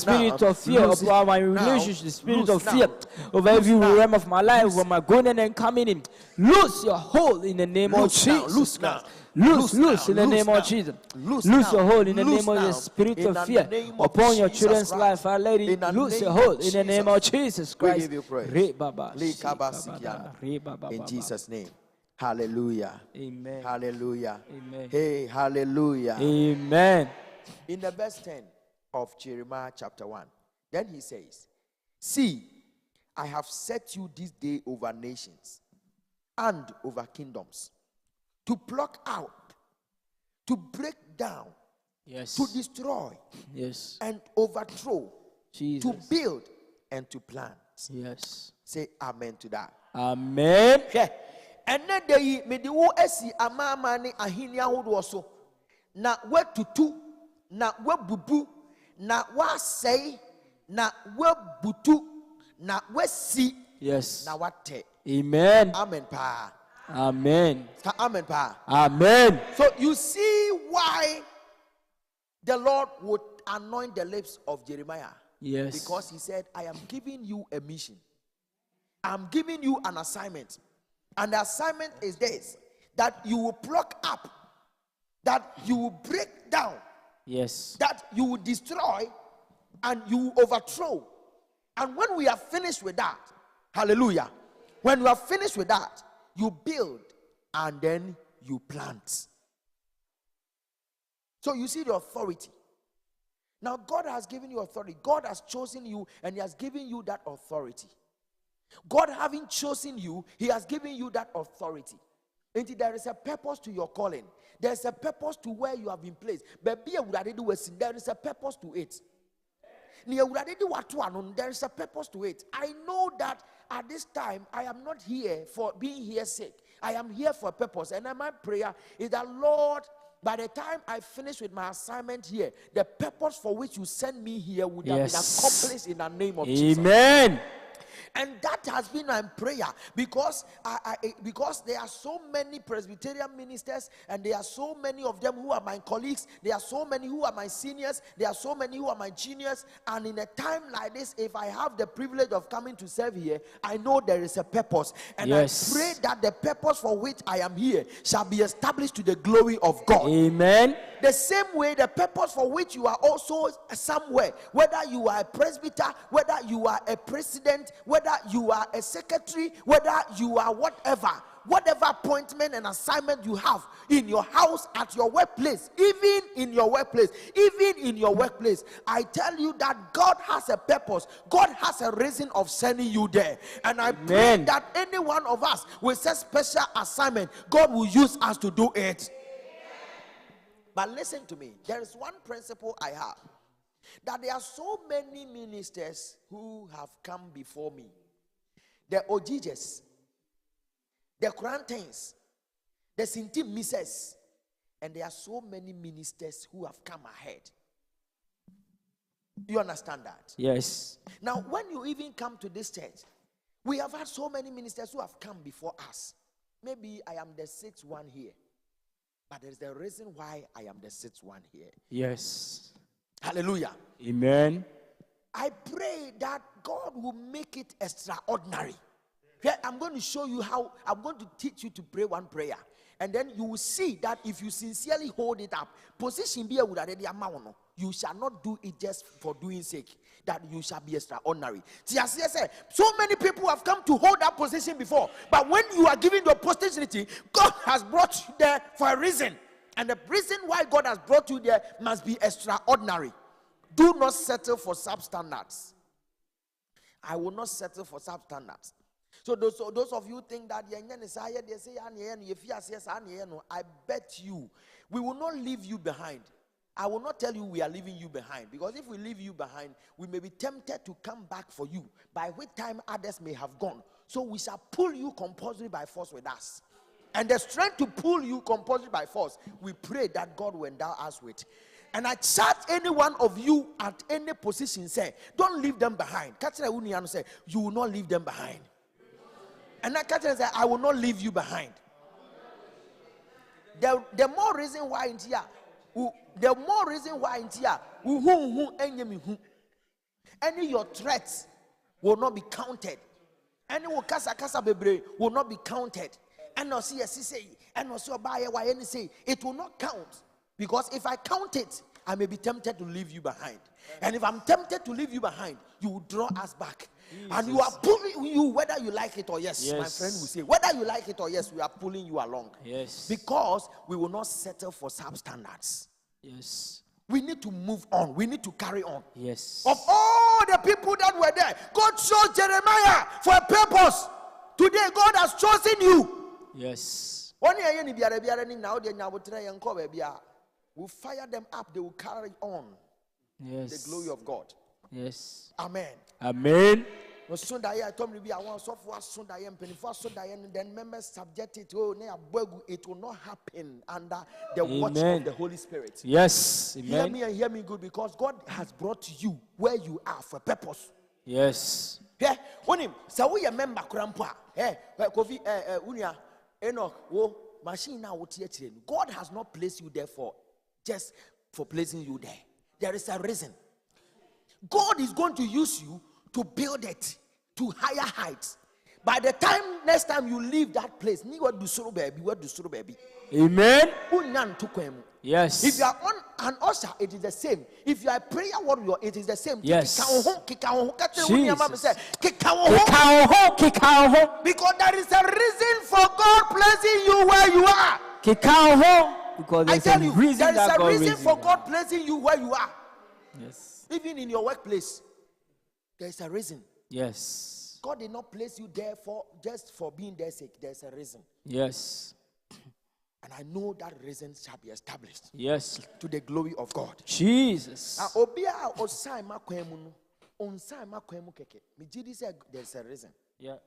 Spirit of fear upon my relationship. Spirit of fear over every realm of my life. My going and coming in, lose your hold in the name of Jesus. Loose in the name of Jesus. Lose your hold in the name of the spirit of fear upon your children's life. I let it lose your hold in the name of Jesus Christ. In Jesus' name. Hallelujah. Amen. Hallelujah. Amen. Hey, hallelujah. Amen. In the verse 10 of Jeremiah chapter 1, then he says, see, I have set you this day over nations and over kingdoms, to pluck out, to break down, to destroy, and overthrow, to build and to plant. Yes. Say amen to that. Amen. And then they made the war esi amamani ahinia hodo so. Na we tutu, na we bubu, na wa say, na we butu. Now we see. Yes. Now what? Amen. Amen. Pa. Amen. Amen. Pa. Amen. So you see why the Lord would anoint the lips of Jeremiah. Yes. Because he said, I am giving you a mission. I'm giving you an assignment. And the assignment is this: that you will pluck up, that you will break down. Yes. That you will destroy, and you will overthrow. And when we are finished with that, hallelujah, when we are finished with that, you build and then you plant. So you see the authority. Now God has given you authority. God has chosen you and he has given you that authority. God having chosen you, he has given you that authority. And there is a purpose to your calling. There is a purpose to where you have been placed. But there is a purpose to it. There is a purpose to it. I know that at this time I am not here for being here sake. I am here for a purpose. And my prayer is that, Lord, by the time I finish with my assignment here, the purpose for which you send me here would have been accomplished in the name of Jesus. Amen. And that has been my prayer, because because there are so many Presbyterian ministers, and there are so many of them who are my colleagues. There are so many who are my seniors. There are so many who are my juniors. And in a time like this, if I have the privilege of coming to serve here, I know there is a purpose. And I pray that the purpose for which I am here shall be established to the glory of God. Amen. The same way, the purpose for which you are also somewhere, whether you are a presbyter, whether you are a president, whether you are a secretary, whether you are whatever appointment and assignment you have in your house, at your workplace, even in your workplace, I tell you that God has a purpose. God has a reason of sending you there. And I pray that any one of us with such special assignment, God will use us to do it. But listen to me, there is one principle I have. that there are so many ministers who have come before me. The Ojijes, the Quarantines, the Sinti Misses, and there are so many ministers who have come ahead. You understand that? Yes. Now, when you even come to this church, we have had so many ministers who have come before us. Maybe I am the sixth one here, but there's the reason why I am the sixth one here. Yes. Hallelujah. Amen. I pray that God will make it extraordinary. Here, I'm going to show you how. I'm going to teach you to pray one prayer. And then you will see that if you sincerely hold it up, position be a you shall not do it just for doing sake. That you shall be extraordinary. So many people have come to hold that position before. But when you are given the opportunity, God has brought you there for a reason. And the reason why God has brought you there must be extraordinary. Do not settle for substandards. I will not settle for substandards. So those of you think that I bet you we will not leave you behind. I will not tell you we are leaving you behind, because if we leave you behind, we may be tempted to come back for you, by which time others may have gone. So we shall pull you compulsory by force with us. And the strength to pull you compulsory by force, we pray that God will endow us with. And I charge any one of you at any position, say, don't leave them behind. Say, you will not leave them behind. And I can't say, I will not leave you behind. The more reason why in here, any your threats will not be counted. Any kasa bebre will not be counted. And no see say, and no see buy why any say it will not count, because if I count it, I may be tempted to leave you behind. And if I'm tempted to leave you behind, you will draw us back. Jesus. And you are pulling you, whether you like it or yes. My friend will say, whether you like it or yes, we are pulling you along. Yes. Because we will not settle for substandards. Yes. We need to move on. We need to carry on. Yes. Of all the people that were there, God chose Jeremiah for a purpose. Today, God has chosen you. Yes. We'll fire them up. They will carry on. Yes. The glory of God. Yes. Amen. Amen. Then members subject it. It will not happen under the watch of the Holy Spirit. Yes. Amen. Hear me and hear me good, because God has brought you where you are for a purpose. Yes. Yeah. When him, so we a member grandpa. Kofi unia eno machine now. God has not placed you there for just for placing you there. There is a reason. God is going to use you to build it to higher heights. By the time next time you leave that place, baby. Amen. Yes. If you are on an usher, it is the same. If you are a prayer warrior, it is the same. Yes. Jesus. Because there is a reason for God placing you where you are. Because I tell you, there is a reason for God you. placing you where you are. Yes. Even in your workplace, there is a reason. Yes. God did not place you there for just for being there sake. There is a reason. Yes. And I know that reason shall be established. Yes. To the glory of God. Jesus. There's a reason. Yes.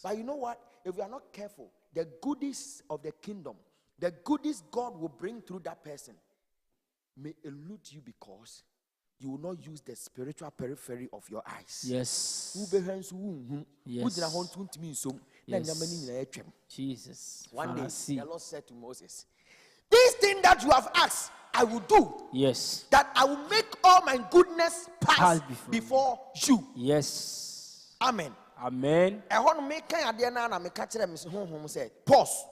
But you know what? If we are not careful, the goodies of the kingdom, the goodies God will bring through that person, may elude you because you will not use the spiritual periphery of your eyes. Yes. Yes. Jesus. One day, the Lord said to Moses, this thing that you have asked, I will do. Yes. That I will make all my goodness pass before you. Yes. Amen. Amen. Pause.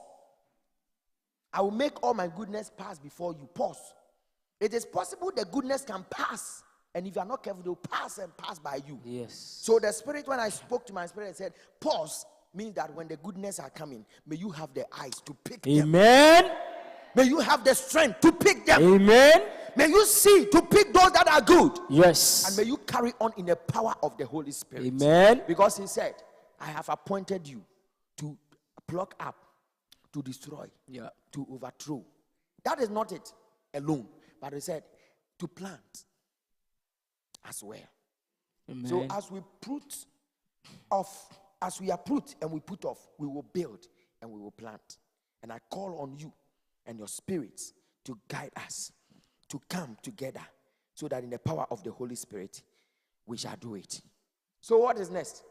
I will make all my goodness pass before you. Pause. It is possible the goodness can pass, and if you are not careful, they will pass and pass by you. Yes. So the Spirit, when I spoke to my spirit and said, pause, means that when the goodness are coming, may you have the eyes to pick them. Amen. May you have the strength to pick them. Amen. May you see to pick those that are good. Yes. And may you carry on in the power of the Holy Spirit. Amen. Because he said, I have appointed you to pluck up, to destroy, to overthrow. That is not it. alone, but he said to plant as well. Amen. So as we put off, as we uproot and we put off, we will build and we will plant. And I call on you and your spirits to guide us, to come together, so that in the power of the Holy Spirit, we shall do it. So what is next?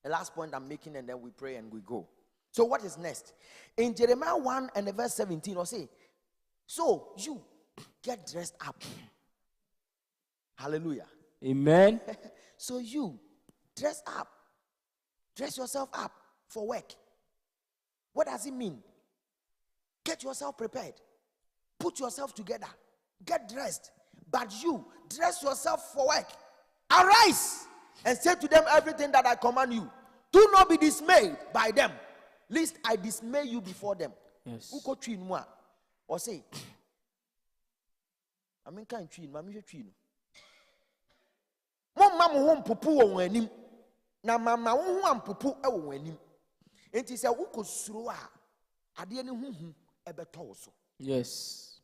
The last point I'm making, and then we pray and we go. So what is next? In Jeremiah 1 and verse 17, I'll say, so you get dressed up. Hallelujah. Amen. So you dress up. Dress yourself up for work. What does it mean? Get yourself prepared. Put yourself together. Get dressed. But you dress yourself for work. Arise and say to them everything that I command you. Do not be dismayed by them, lest I dismay you before them. Yes. Or say, I mean, can't treat me. Mama won't pupu on him. Na mama won't pupu on him. It is a uko srua. I didn't ever told so. Yes.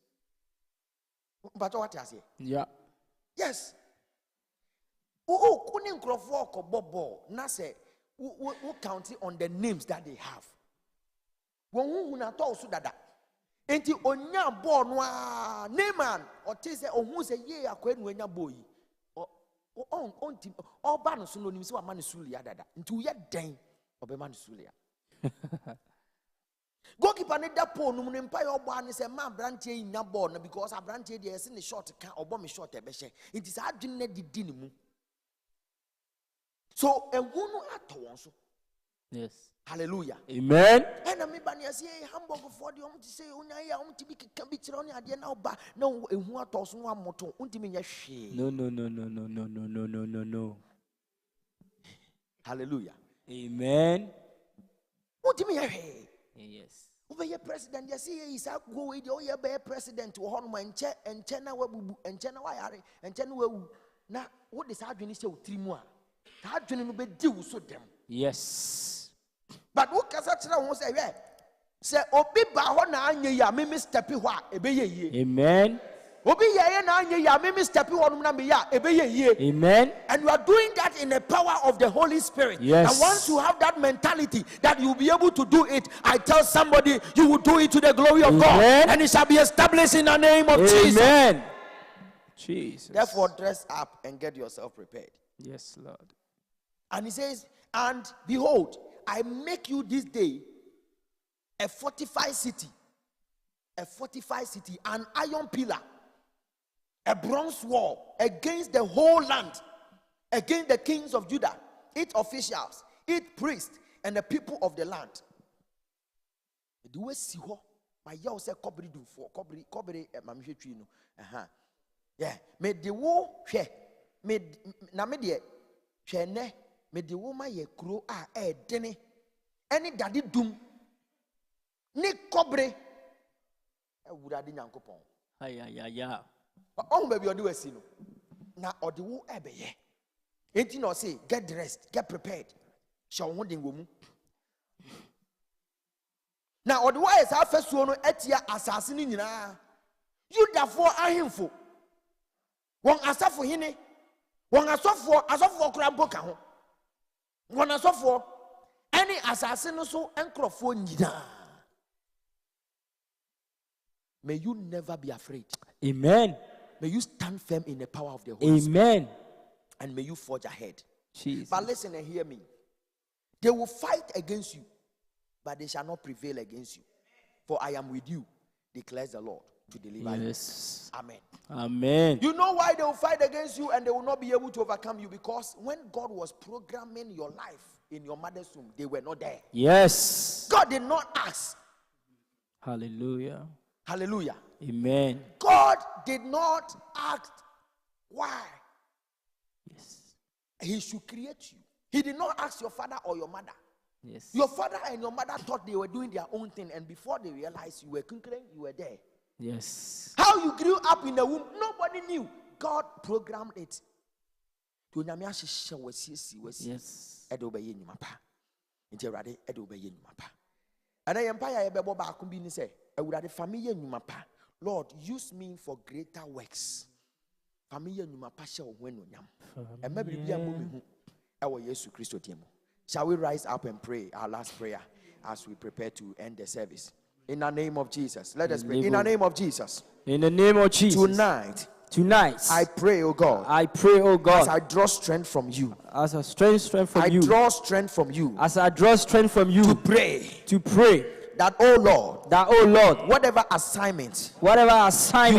But what I say? Yeah. Yes. Oh, couldn't walk or bobo. Nase, who counting on the names that they have. One who not also that. Enti onya born wa name or tese or who say ye akwen when your boy. On team all ban so no nimsi wa man sulia dada. Into yet den or be man sulia. Goalkeeper need that pole no empire oban is a man branche in your born because a branche there is in the short can or bomb short a beshe. It is hard to net the dinimu. So a woman at once. Yes. Hallelujah. Amen. And I'm about to say, Hamburg for the to say, to be can be thrown at the end of no, and what also one motto, No, no, no, no, no, no, no, no, no, no, no. Hallelujah. Amen. What do you mean? Yes. Over your president, you see, is a go with your president to hold my chair and China and China wire and China. Now, what is happening is 3 more. How do you be do so them? Yes. But what can such a one say? Say, Obi Bahona, ya, Mimi Steppy, what a bay. Amen. Obi ya, Mimi Steppy, one number ya, a bay. Amen. And you are doing that in the power of the Holy Spirit. Yes. And once you have that mentality that you'll be able to do it, I tell somebody you will do it to the glory of God. And it shall be established in the name of Jesus. Amen. Jesus. Therefore, dress up and get yourself prepared. Yes, Lord. And he says, and behold, I make you this day a fortified city, an iron pillar, a bronze wall against the whole land, against the kings of Judah, its officials, its priests, and the people of the land. The way see ho, my yaw say cobri do for cobri mamshe tree no. Yeah, made the wo she made na me de hwene me de wo ma ye kro a dene any daddy dum ni cobri ewurade nyankopon Ayayaya. on baby odi wasi no na odi wo ebeye enti no say get dressed, get prepared, show ho den wo mu na odi wa esa afasuo no etia asase ni nyina Yudafo ahemfo won asafo hene won asofo kura boka ho won asofo any asase no so enkrofo nyina. May you never be afraid. Amen. May you stand firm in the power of the Holy Spirit. Amen. And may you forge ahead. Jesus. But listen and hear me. They will fight against you, but they shall not prevail against you. For I am with you, declares the Lord, to deliver you. Amen. Amen. You know why they will fight against you and they will not be able to overcome you? Because when God was programming your life in your mother's womb, they were not there. Yes. God did not ask. Hallelujah. Hallelujah. Amen. God did not ask why. Yes. He should create you. He did not ask your father or your mother. Yes. Your father and your mother thought they were doing their own thing, and before they realized you were conquering, you were there. Yes. How you grew up in the womb, nobody knew. God programmed it. Yes. And I empire back say, I would have family in Mapa. Lord, use me for greater works. Familia nyuma pasha wenu nyam. Maybe be a mumi hu Yesu Christo diemo. Shall we rise up and pray our last prayer as we prepare to end the service? In the name of Jesus. Let us pray. In the name of Jesus. In the name of Jesus. Tonight, I pray, oh God. I pray, oh God. As I draw strength from you. As I strength from you. I draw strength from you. As I draw strength from you. To pray. That, oh Lord, whatever assignment you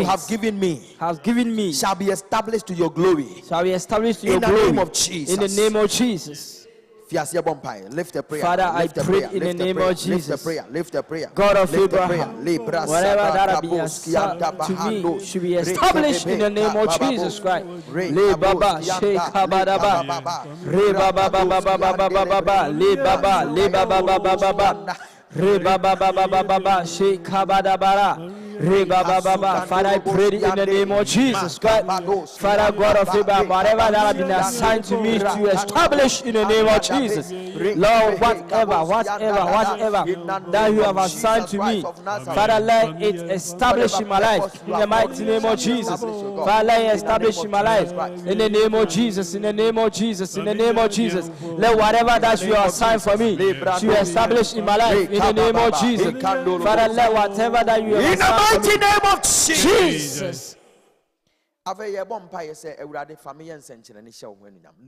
have given me shall be established to your glory. In the name of Jesus. In the name of Jesus. Lift a prayer. Father, I pray in the name of Jesus. Lift a prayer. God of Abraham, whatever that has been assigned to me should be established in the name of Jesus Christ. Le Baba, Sheikh Habadaba, Re Baba Baba Baba Baba, Le Baba, Le Baba Baba Baba, Re Baba Baba Baba, Sheikh Habadabara. Father, I pray in the name of Jesus Christ. Father, God of Abraham, whatever that has been assigned to me to establish in the name of Jesus. Lord, whatever that you have assigned to me, Father, let it establish in my life in the mighty name of Jesus. Father, let it establish in my life in the name of Jesus, in the name of Jesus, in the name of Jesus. Let whatever that you have assigned for me to establish in my life in the name of Jesus. Father, let whatever that you have assigned in the mighty name of Jesus.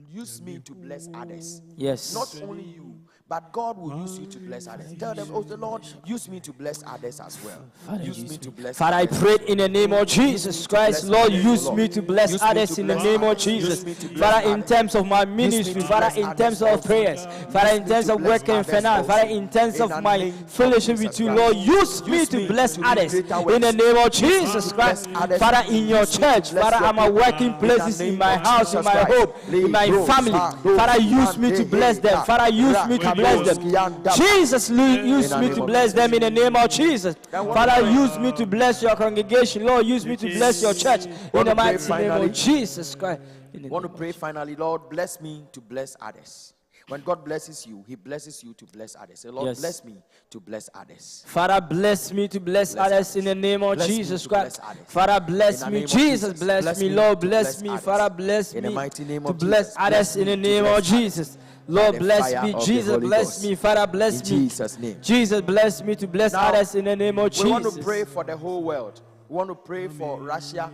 Use me to bless others. Yes. Not only you, but God will use you to bless others. Tell them, oh, the Lord, use me to bless others as well. Father, use me to bless Father, I others. pray in the name of Jesus Christ. Lord, use me to bless others in the name of Jesus. Father, in terms of my ministry, Father, in terms of prayers, Father, in terms of working in finance, Father, in terms of my fellowship with you, Lord, use me to bless others in the name of Jesus Christ. Father, in your church, Father, I'm a working places in my house, in my home, in my family. Father, use me to bless them. Father, use me to bless them. Jesus, use me to bless them in the name of Jesus. Father, use me to bless your congregation. Lord, use me to bless your church in the mighty name of Jesus Christ. I want to pray finally, Lord, bless me to bless others. When God blesses you, He blesses you to bless others. Say, Lord, bless me to bless others. Father, bless me to bless others in the name of Jesus Christ. Father, bless me. Jesus, bless me. Lord, bless me. Father, bless me to bless others in the name of Jesus. Lord, bless me. Jesus, bless me. Father, bless me. Jesus' name. Jesus, bless me to bless others in the name of Jesus. We want to pray for the whole world. We want to pray for Russia.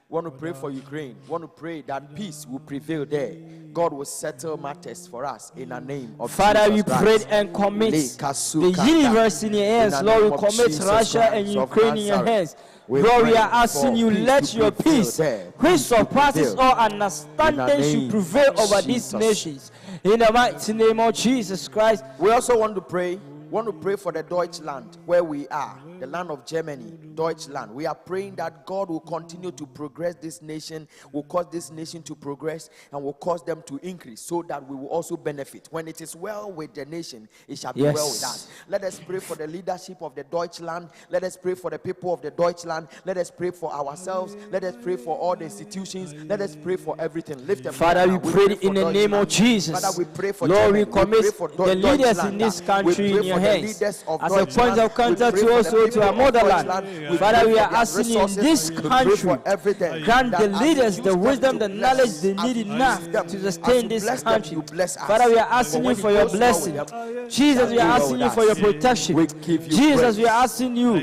We want to pray for Ukraine. We want to pray that peace will prevail there. God will settle matters for us in the name of Father, Jesus we pray and commit the universe in your hands. Lord, we commit Russia and Ukraine in your hands. Lord, we are asking you, let your peace, which surpasses all understanding, should prevail over these nations. In the mighty name of Jesus Christ. We also want to pray for the Deutschland where we are, the land of Germany, Deutschland. We are praying that God will continue to progress this nation, will cause this nation to progress, and will cause them to increase so that we will also benefit. When it is well with the nation, it shall be well with us. Let us pray for the leadership of the Deutschland. Let us pray for the people of the Deutschland. Let us pray for ourselves. Let us pray for all the institutions. Let us pray for everything. Lift them. Father, we pray in the name of Jesus. Father, we pray for Lord, Germany. we commit the leaders in this country in your hands. As a point of contact to also to our motherland. Father, we are asking you in this country, grant the leaders the wisdom, the knowledge they need enough to sustain this country. Father, we are asking you for your blessing. Jesus, we are asking you for your protection. Jesus, we are asking you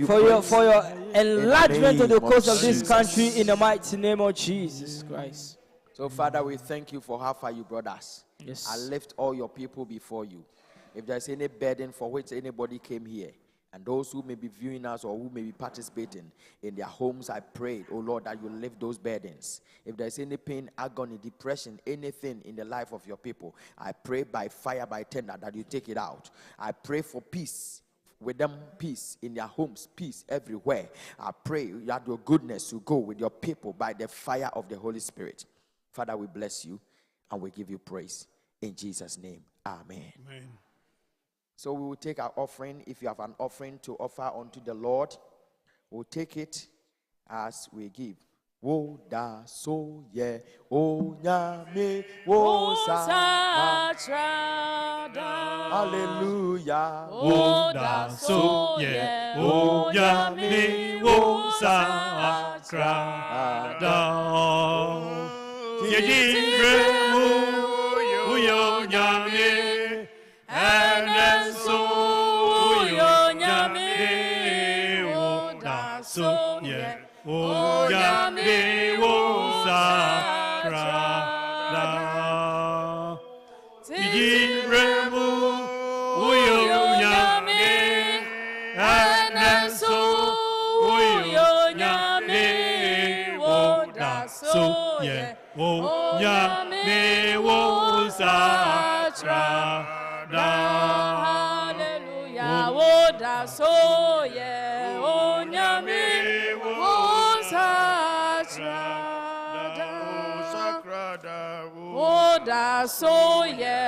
for your enlargement of the coast of this country in the mighty name of Jesus Christ. So, Father, we thank you for how far you brought us. Yes. I lift all your people before you. If there's any burden for which anybody came here, and those who may be viewing us or who may be participating in their homes, I pray, oh Lord, that you lift those burdens. If there's any pain, agony, depression, anything in the life of your people, I pray by fire, by tender, that you take it out. I pray for peace with them, peace in their homes, peace everywhere. I pray that your goodness will go with your people by the fire of the Holy Spirit. Father, we bless you and we give you praise. In Jesus' name, amen. Amen. So we will take our offering. If you have an offering to offer unto the Lord, we'll take it as we give. Wo da so ye o nyame wo sa Hallelujah. Oh, that's so, yeah. Oh, Yami, oh, Sakrada. Yidremu, Uyo, Yami, and then so, Uyo, Yami, oh, that's so, yeah. Oh, Yami, oh, Sakrada. Yidremu, Uyo, Yami, and then so, Uyo, Yami, oh, that's so, yeah. Oh, Yami, oh, Sakrada. Hallelujah. Oh, that's so, yeah. Oh, Yami, oh, Sakrada. Oh, that's so, yeah.